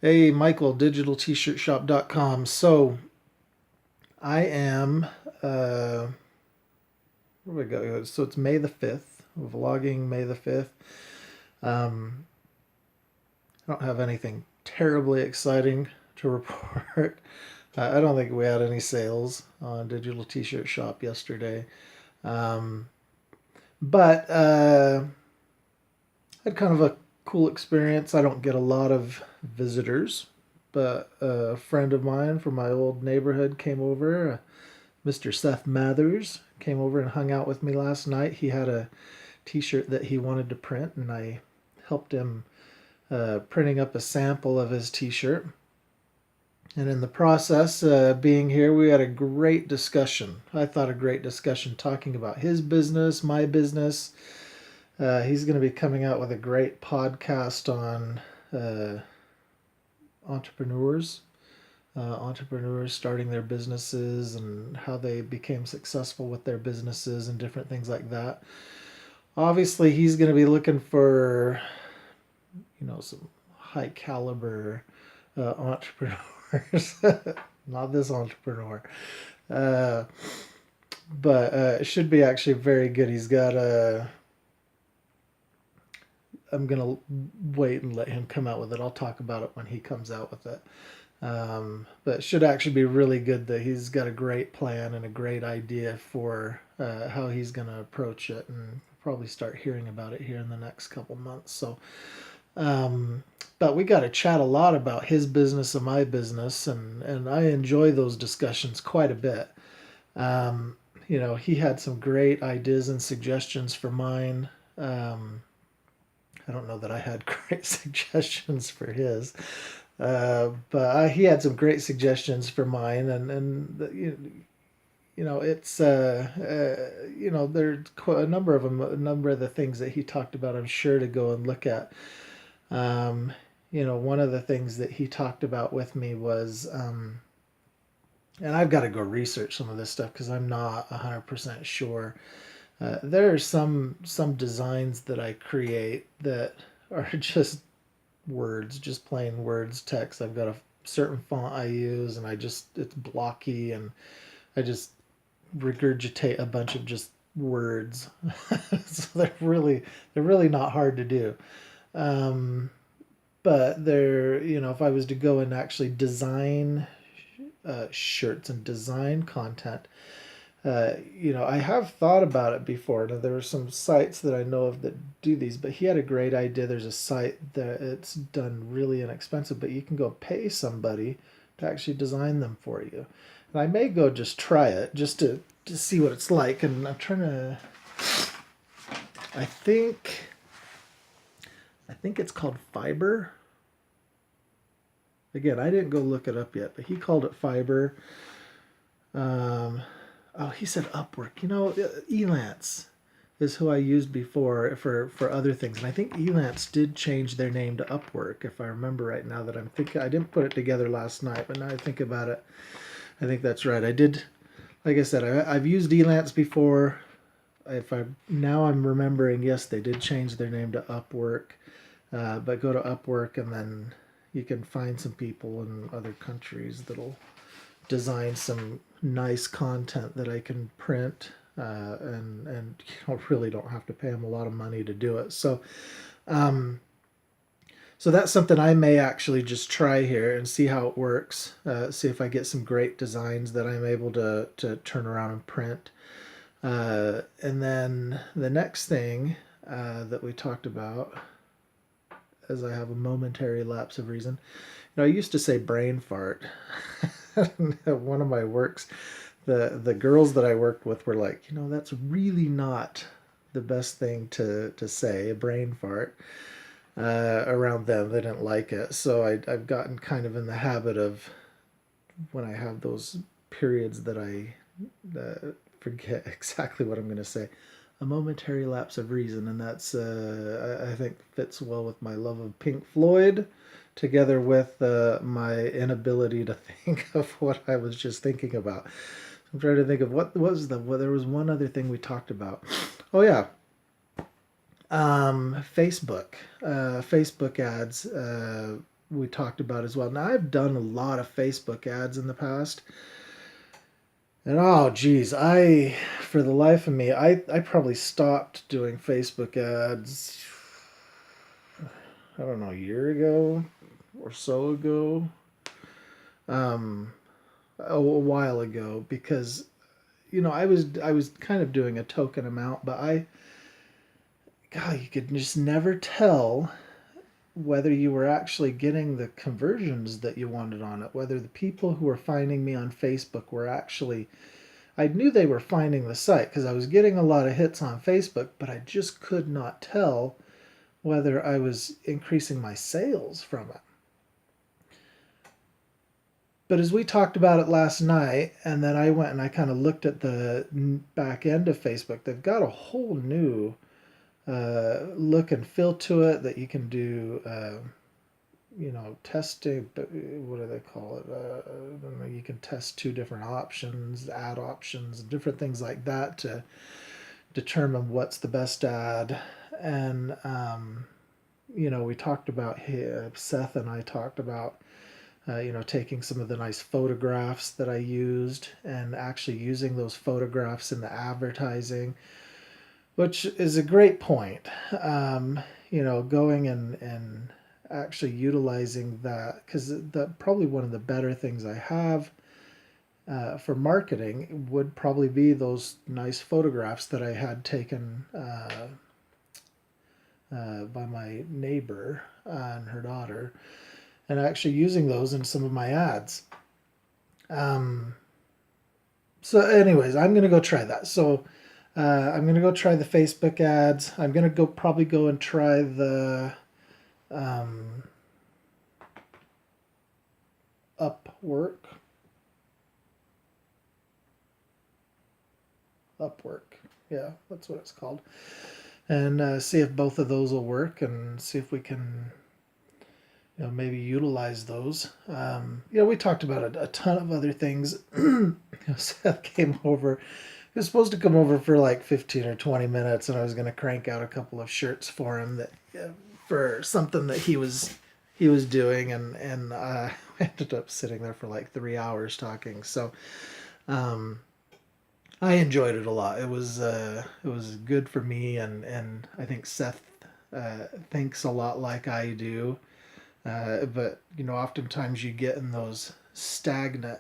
Hey, Michael, digitaltshirtshop.com. So I am, where we go? So it's May the 5th, vlogging May the 5th. Um, I don't have anything terribly exciting to report. I don't think we had any sales on Digital T-Shirt Shop yesterday. Um, but had kind of a cool experience. I don't get a lot of visitors, but a friend of mine from my old neighborhood came over. Mr. Seth Mathers came over and hung out with me last night. He had a T-shirt that he wanted to print, and I helped him printing up a sample of his T-shirt. And in the process, being here, we had a great discussion. I thought a great discussion talking about his business, my business. He's going to be coming out with a great podcast on uh, entrepreneurs, entrepreneurs starting their businesses and how they became successful with their businesses and different things like that. Obviously, he's going to be looking for, some high caliber entrepreneurs. Not this entrepreneur. Uh, but it should be actually very good. He's got a. I'm gonna wait and let him come out with it. I'll talk about it when he comes out with it. But it should actually be really good that he's got a great plan and a great idea for how he's going to approach it, and probably start hearing about it here in the next couple months. Um, but we got to chat a lot about his business and my business, and I enjoy those discussions quite a bit. He had some great ideas and suggestions for mine. I don't know that I had great suggestions for his. But he had some great suggestions for mine, and it's there's a number of them, a number of the things that he talked about. I'm sure to go and look at. Um, one of the things that he talked about with me was, and I've got to go research some of this stuff because I'm not 100% sure. There are some designs that I create that are just words, just plain words, text. I've got a certain font I use, and it's blocky, and I just regurgitate a bunch of just words. So they're really not hard to do. Um, but if I was to go and actually design shirts and design content, I have thought about it before. Now, there are some sites that I know of that do these, but he had a great idea. There's a site that it's done really inexpensive, but you can go pay somebody to actually design them for you. And I may go just try it just to see what it's like. And I'm trying to. I think. I think it's called Fiber. Again, I didn't go look it up yet, but he called it Fiber. Um, Oh, he said Upwork. Elance is who I used before for other things, and I think Elance did change their name to Upwork, if I remember right. Now that I'm thinking, I didn't put it together last night, but now I think about it, I think that's right. I did, like I said, I've used Elance before. If I now I'm remembering, yes, they did change their name to Upwork, but go to Upwork and then you can find some people in other countries that'll design some nice content that I can print, and really don't have to pay them a lot of money to do it. Um, so that's something I may actually just try here and see how it works. See if I get some great designs that I'm able to turn around and print. And then the next thing that we talked about, as I have a momentary lapse of reason, I used to say brain fart. One of my works, the girls that I worked with were like, that's really not the best thing to say, a brain fart. Around them, they didn't like it, so I've gotten kind of in the habit of, when I have those periods that I forget exactly what I'm going to say, a momentary lapse of reason, and that's I think fits well with my love of Pink Floyd, together with my inability to think of what I was just thinking about. I'm trying to think of what was there was one other thing we talked about. Oh yeah, Facebook, Facebook ads. we talked about as well. Now, I've done a lot of Facebook ads in the past, and oh geez, for the life of me, I probably stopped doing Facebook ads, I don't know, a year ago or so ago, um, a while ago, because I was kind of doing a token amount, but God, you could just never tell whether you were actually getting the conversions that you wanted on it, whether the people who were finding me on Facebook were actually, I knew they were finding the site because I was getting a lot of hits on Facebook, but I just could not tell whether I was increasing my sales from it. But as we talked about it last night, and then I went and I kind of looked at the back end of Facebook, they've got a whole new look and feel to it that you can do, testing. What do they call it? You can test two different options, ad options, different things like that to determine what's the best ad. And, we talked about, Seth and I talked about, taking some of the nice photographs that I used and actually using those photographs in the advertising, which is a great point. Going and actually utilizing that, because probably one of the better things I have for marketing would probably be those nice photographs that I had taken by my neighbor and her daughter, and actually using those in some of my ads. So anyways, I'm going to go try that. So I'm going to go try the Facebook ads. I'm going to probably go and try the Upwork. Yeah, that's what it's called. And see if both of those will work, and see if we can maybe utilize those. We talked about a ton of other things. Seth came over. He was supposed to come over for like 15 or 20 minutes, and I was going to crank out a couple of shirts for him that for something that he was doing, and I ended up sitting there for like 3 hours talking. So I enjoyed it a lot. It was good for me, and I think Seth thinks a lot like I do. But oftentimes you get in those stagnant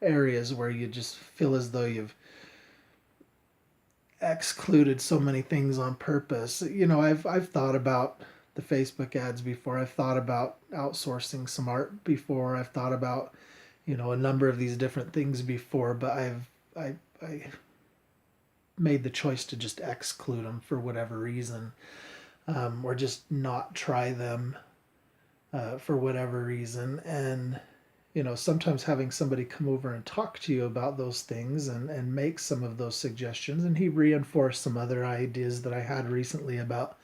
areas where you just feel as though you've excluded so many things on purpose. I've thought about the Facebook ads before. I've thought about outsourcing some art before. I've thought about a number of these different things before, but I made the choice to just exclude them for whatever reason, or just not try them for whatever reason. And sometimes having somebody come over and talk to you about those things and make some of those suggestions, and he reinforced some other ideas that I had recently about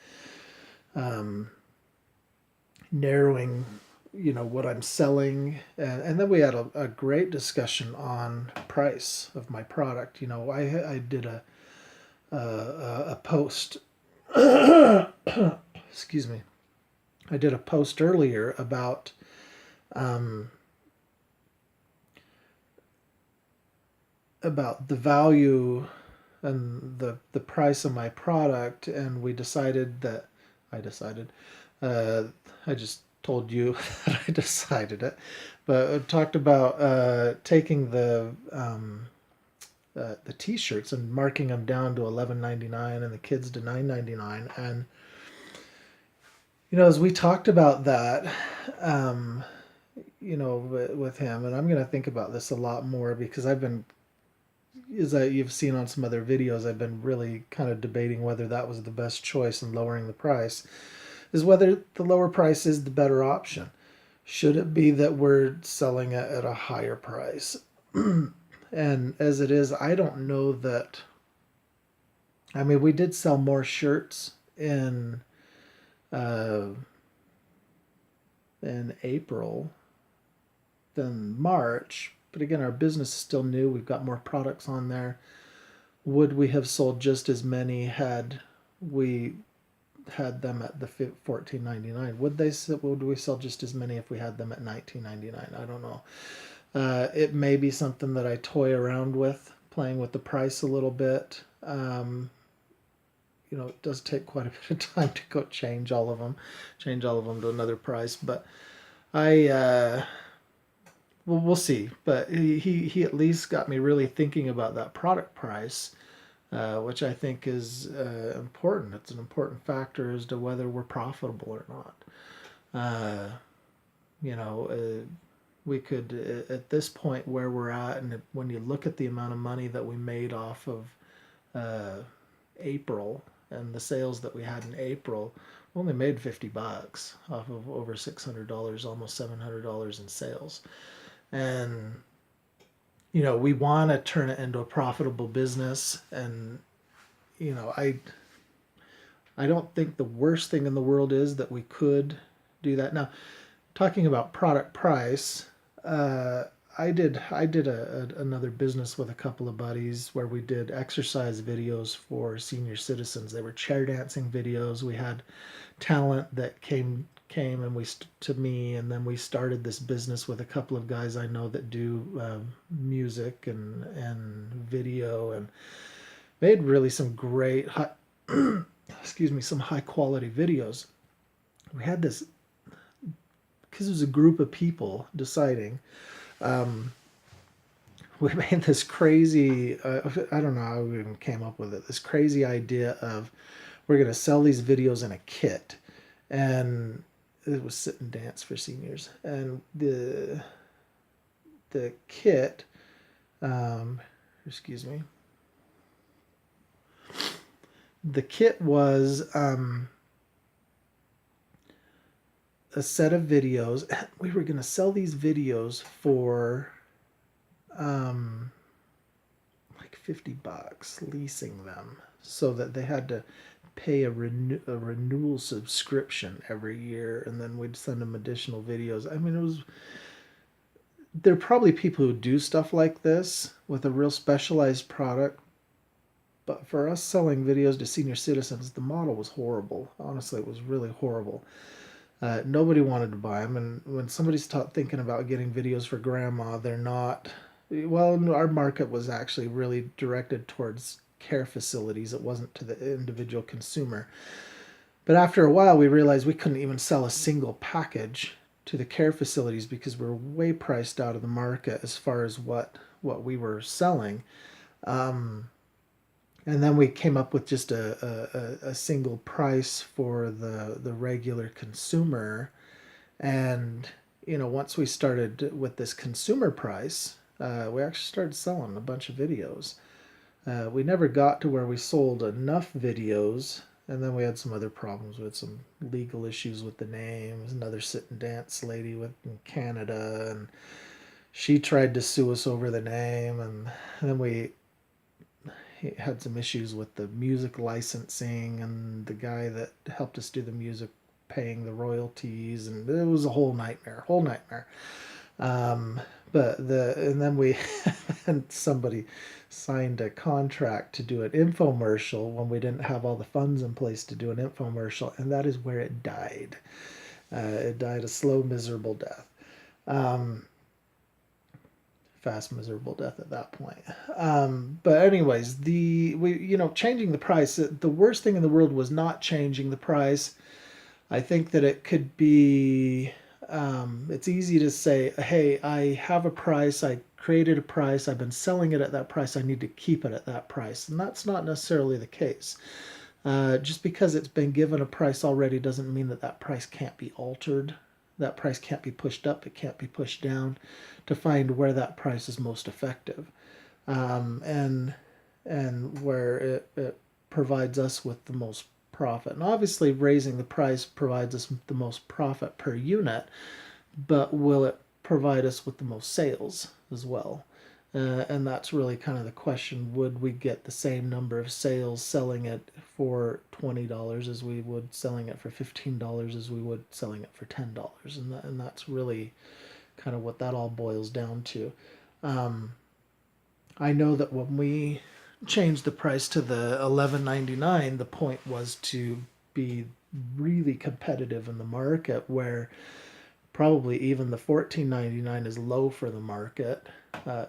narrowing what I'm selling, and then we had a great discussion on price of my product. I did a post excuse me, I did a post earlier about the value and the price of my product, and we decided that I just told you that I decided it, but I talked about taking the t-shirts and marking them down to $11.99 and the kids to $9.99. And as we talked about that, with him, and I'm going to think about this a lot more, because I've been, as you've seen on some other videos, I've been really kind of debating whether that was the best choice in lowering the price, is whether the lower price is the better option. Should it be that we're selling it at a higher price? And as it is, I don't know that. I mean, we did sell more shirts in April than March, but again, our business is still new. We've got more products on there. Would we have sold just as many had we had them at the $14.99, would we sell just as many if we had them at $19.99? I don't know. It may be something that I toy around with, playing with the price a little bit. It does take quite a bit of time to go change all of them to another price. But well, we'll see. But he at least got me really thinking about that product price, which I think is important. It's an important factor as to whether we're profitable or not. Uh, you know, we could, at this point where we're at, and when you look at the amount of money that we made off of April and the sales that we had in April, we only made $50 off of over $600, almost $700 in sales. And we want to turn it into a profitable business. And I don't think the worst thing in the world is that we could do that. Now, talking about product price, I did another business with a couple of buddies where we did exercise videos for senior citizens. They were chair dancing videos. We had talent that came and to me, and then we started this business with a couple of guys I know that do music and video, and made really some great some high quality videos. We had this because it was a group of people deciding. We made this crazy, I don't know how we even came up with it, this crazy idea of we're going to sell these videos in a kit. And it was sit and dance for seniors. And the kit, excuse me, the kit was a set of videos. We were going to sell these videos for like $50, leasing them, so that they had to pay a renewal subscription every year, and then we'd send them additional videos. I mean, there are probably people who do stuff like this with a real specialized product, but for us selling videos to senior citizens, the model was horrible. Honestly, it was really horrible. Nobody wanted to buy them, and when somebody's thinking about getting videos for grandma, they're not. Well, our market was actually really directed towards care facilities. It wasn't to the individual consumer. But after a while, we realized we couldn't even sell a single package to the care facilities because we were way priced out of the market as far as what we were selling. And then we came up with just a single price for the regular consumer. And once we started with this consumer price, we actually started selling a bunch of videos. We never got to where we sold enough videos, and then we had some other problems. We had some legal issues with the name. Another sit and dance lady in Canada, and she tried to sue us over the name, and then we had some issues with the music licensing and the guy that helped us do the music paying the royalties, and it was a whole nightmare. And then we and somebody signed a contract to do an infomercial when we didn't have all the funds in place to do an infomercial, and that is where it died. It died a slow, miserable death. Fast, miserable death at that point. But anyways, changing the price. The worst thing in the world was not changing the price. I think that it could be. It's easy to say, hey, I have a price, I created a price, I've been selling it at that price, I need to keep it at that price. And that's not necessarily the case. Just because it's been given a price already doesn't mean that price can't be altered. That price can't be pushed up, it can't be pushed down to find where that price is most effective. And where it provides us with the most profit. And obviously raising the price provides us the most profit per unit, but will it provide us with the most sales as well? And that's really kind of the question. Would we get the same number of sales selling it for $20 as we would selling it for $15 as we would selling it for $10? And that's really kind of what that all boils down to. I know that when we changed the price to the $11.99, the point was to be really competitive in the market, where probably even the $14.99 is low for the market.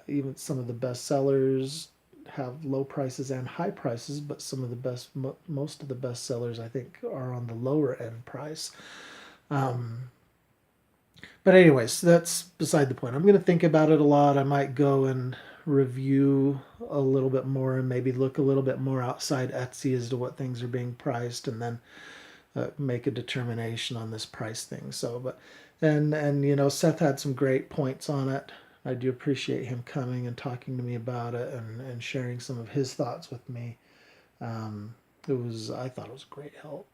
Even some of the best sellers have low prices and high prices, but some of the most of the best sellers I think are on the lower end price. Um, but anyways, that's beside the point. I'm going to think about it a lot. I might go and review a little bit more and maybe look a little bit more outside Etsy as to what things are being priced, and then make a determination on this price thing. So, but and Seth had some great points on it. I do appreciate him coming and talking to me about it, and sharing some of his thoughts with me. I thought it was a great help.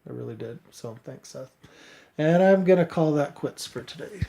I really did. So thanks, Seth. And I'm gonna call that quits for today.